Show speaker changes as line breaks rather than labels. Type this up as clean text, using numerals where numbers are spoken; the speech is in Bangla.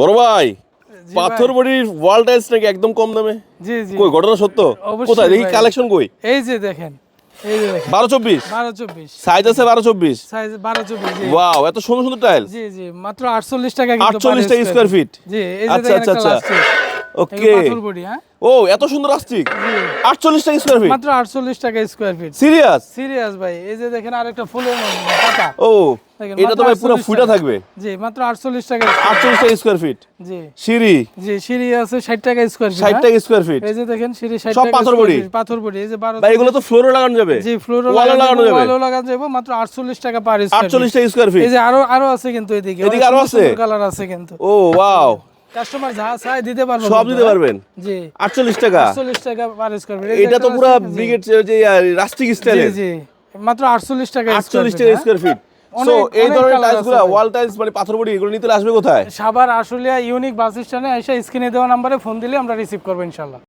বড় ভাই,
জি
পাথর
ভাই।
বড়ির ওয়াল টাইলস নাকি একদম কম দামে?
জি জি
কই ঘটনা সত্য?
অবশ্যই
কোথায় দেখি
ভাই।
কালেকশন কই?
এই যে দেখেন, এই যে দেখেন
12-24
12-24
সাইজ আছে 12-24।
সাইজ 12-24 জি
ওয়াও, এত সুন্দর সুন্দর টাইলস।
জি জি মাত্র 48 টাকা কিন্তু
48 টাকা স্কয়ার ফিট।
জি এই যে
আচ্ছা
দেখেন
আচ্ছা
একটা
আচ্ছা,
লাস্টিক
ওকে।
পাথর বডি হ্যাঁ
ও এত সুন্দর আসছিক,
জি
48 টাকা স্কয়ার ফিট।
মাত্র 48 টাকা স্কয়ার ফিট
সিরিয়াস?
সিরিয়াস ভাই এই যে দেখেন আরেকটা ফুলের পাতা
ও
দেখেন,
এটা তো
মাত্র
ভাই পুরো
48
ফুটা
টাকা।
থাকবে।
জি মাত্র 48 টাকা
48 টাকা স্কয়ার ফিট।
জি
সিঁড়ি
জি সিঁড়ি আছে 60 টাকা স্কয়ার ফিট
60 টাকা স্কয়ার ফিট।
এই যে দেখেন সিঁড়ি 60
সব
টাকা
পাথর
square
বডি?
feet, পাথর বডি এই যে 12
ভাই এগুলো তো ফ্লোরে লাগানো যাবে?
জি ফ্লোর
ওয়ালে লাগানো যাবে?
ওয়ালও লাগানো যাবে মাত্র 48 টাকা পার স্কয়ার
48 টাকা স্কয়ার ফিট।
এই যে আরো আরো আছে কিন্তু এদিকে
এদিকে আরো আছে?
কালার আছে কিন্তু
ও ওয়াও,
কাস্টমার যা চাই দিতে পারবো
সব
কিন্তু,
দিতে
হ্যাঁ?
পারবেন?
জি
48 টাকা?
48 টাকা পার স্কয়ার ফিট
এটা তো পুরো ব্রিগেড যে রাস্টিক
জি
স্টাইলের।
জি মাত্র 48 টাকা
48 টাকা স্কয়ার ফিট। সো
অনেক-
এই
অনেক
ধরনের
colour
টাইলস গুলো,
আছে ভাই।
ওয়াল টাইলস মানে পাথর বডি, এগুলো নিতে হলে আসবে কোথায়?
সাভার আশুলিয়া ইউনিক বাস স্ট্যান্ডে এসে স্ক্রিনে দেওয়া নম্বরে ফোন দিলে আমরা রিসিভ করবো ইনশাআল্লাহ।